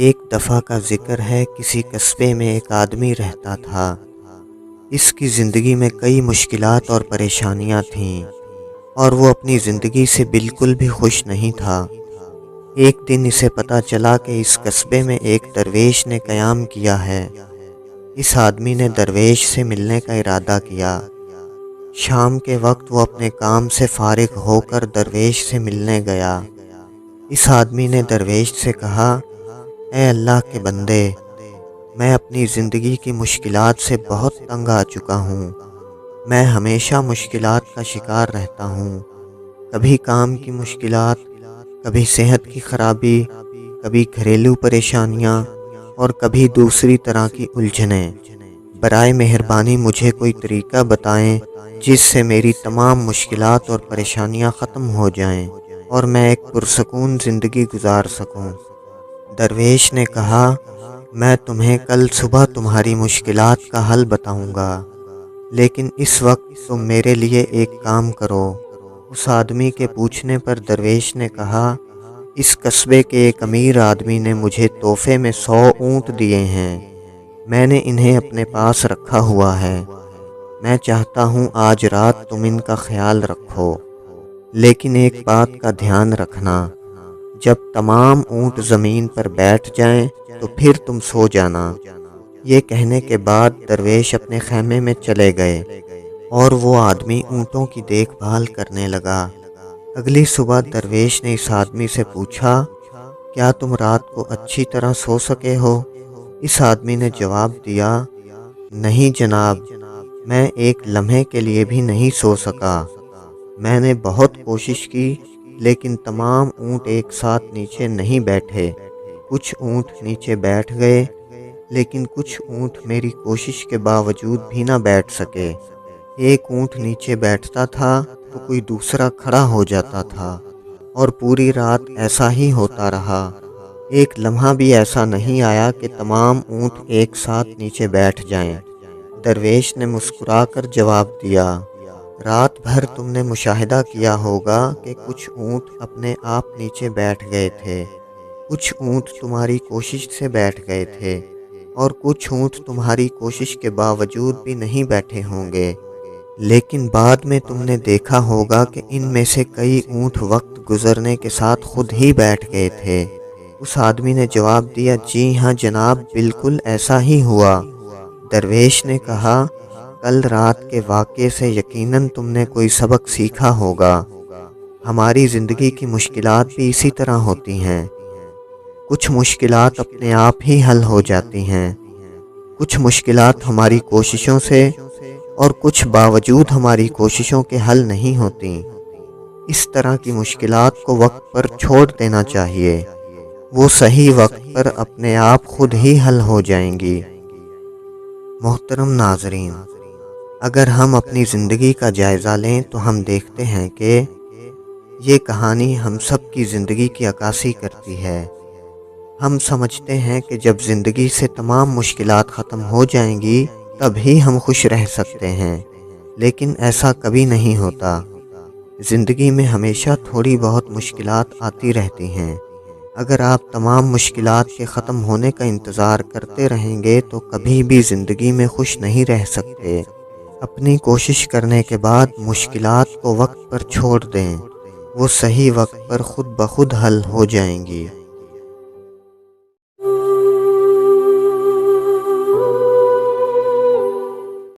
ایک دفعہ کا ذکر ہے، کسی قصبے میں ایک آدمی رہتا تھا۔ اس کی زندگی میں کئی مشکلات اور پریشانیاں تھیں اور وہ اپنی زندگی سے بالکل بھی خوش نہیں تھا۔ ایک دن اسے پتہ چلا کہ اس قصبے میں ایک درویش نے قیام کیا ہے۔ اس آدمی نے درویش سے ملنے کا ارادہ کیا۔ شام کے وقت وہ اپنے کام سے فارغ ہو کر درویش سے ملنے گیا۔ اس آدمی نے درویش سے کہا، اے اللہ کے بندے، میں اپنی زندگی کی مشکلات سے بہت تنگ آ چکا ہوں۔ میں ہمیشہ مشکلات کا شکار رہتا ہوں، کبھی کام کی مشکلات، کبھی صحت کی خرابی، کبھی گھریلو پریشانیاں اور کبھی دوسری طرح کی الجھنیں۔ برائے مہربانی مجھے کوئی طریقہ بتائیں جس سے میری تمام مشکلات اور پریشانیاں ختم ہو جائیں اور میں ایک پرسکون زندگی گزار سکوں۔ درویش نے کہا، میں تمہیں کل صبح تمہاری مشکلات کا حل بتاؤں گا، لیکن اس وقت تم میرے لیے ایک کام کرو۔ اس آدمی کے پوچھنے پر درویش نے کہا، اس قصبے کے ایک امیر آدمی نے مجھے تحفے میں 100 اونٹ دیے ہیں۔ میں نے انہیں اپنے پاس رکھا ہوا ہے۔ میں چاہتا ہوں آج رات تم ان کا خیال رکھو، لیکن ایک بات کا دھیان رکھنا، جب تمام اونٹ زمین پر بیٹھ جائیں تو پھر تم سو جانا۔ یہ کہنے کے بعد درویش اپنے خیمے میں چلے گئے اور وہ آدمی اونٹوں کی دیکھ بھال کرنے لگا۔ اگلی صبح درویش نے اس آدمی سے پوچھا، کیا تم رات کو اچھی طرح سو سکے ہو؟ اس آدمی نے جواب دیا، نہیں جناب، میں ایک لمحے کے لیے بھی نہیں سو سکا۔ میں نے بہت کوشش کی، لیکن تمام اونٹ ایک ساتھ نیچے نہیں بیٹھے۔ کچھ اونٹ نیچے بیٹھ گئے، لیکن کچھ اونٹ میری کوشش کے باوجود بھی نہ بیٹھ سکے۔ ایک اونٹ نیچے بیٹھتا تھا تو کوئی دوسرا کھڑا ہو جاتا تھا اور پوری رات ایسا ہی ہوتا رہا۔ ایک لمحہ بھی ایسا نہیں آیا کہ تمام اونٹ ایک ساتھ نیچے بیٹھ جائیں۔ درویش نے مسکرا کر جواب دیا، رات بھر تم نے مشاہدہ کیا ہوگا کہ کچھ اونٹ اپنے آپ نیچے بیٹھ گئے تھے، کچھ اونٹ تمہاری کوشش سے بیٹھ گئے تھے اور کچھ اونٹ تمہاری کوشش کے باوجود بھی نہیں بیٹھے ہوں گے، لیکن بعد میں تم نے دیکھا ہوگا کہ ان میں سے کئی اونٹ وقت گزرنے کے ساتھ خود ہی بیٹھ گئے تھے۔ اس آدمی نے جواب دیا، جی ہاں جناب، بالکل ایسا ہی ہوا۔ درویش نے کہا، کل رات کے واقعے سے یقیناً تم نے کوئی سبق سیکھا ہوگا۔ ہماری زندگی کی مشکلات بھی اسی طرح ہوتی ہیں۔ کچھ مشکلات اپنے آپ ہی حل ہو جاتی ہیں، کچھ مشکلات ہماری کوششوں سے اور کچھ باوجود ہماری کوششوں کے حل نہیں ہوتی۔ اس طرح کی مشکلات کو وقت پر چھوڑ دینا چاہیے، وہ صحیح وقت پر اپنے آپ خود ہی حل ہو جائیں گی۔ محترم ناظرین، اگر ہم اپنی زندگی کا جائزہ لیں تو ہم دیکھتے ہیں کہ یہ کہانی ہم سب کی زندگی کی عکاسی کرتی ہے۔ ہم سمجھتے ہیں کہ جب زندگی سے تمام مشکلات ختم ہو جائیں گی تب ہی ہم خوش رہ سکتے ہیں، لیکن ایسا کبھی نہیں ہوتا۔ زندگی میں ہمیشہ تھوڑی بہت مشکلات آتی رہتی ہیں۔ اگر آپ تمام مشکلات کے ختم ہونے کا انتظار کرتے رہیں گے تو کبھی بھی زندگی میں خوش نہیں رہ سکتے۔ اپنی کوشش کرنے کے بعد مشکلات کو وقت پر چھوڑ دیں، وہ صحیح وقت پر خود بخود حل ہو جائیں گی۔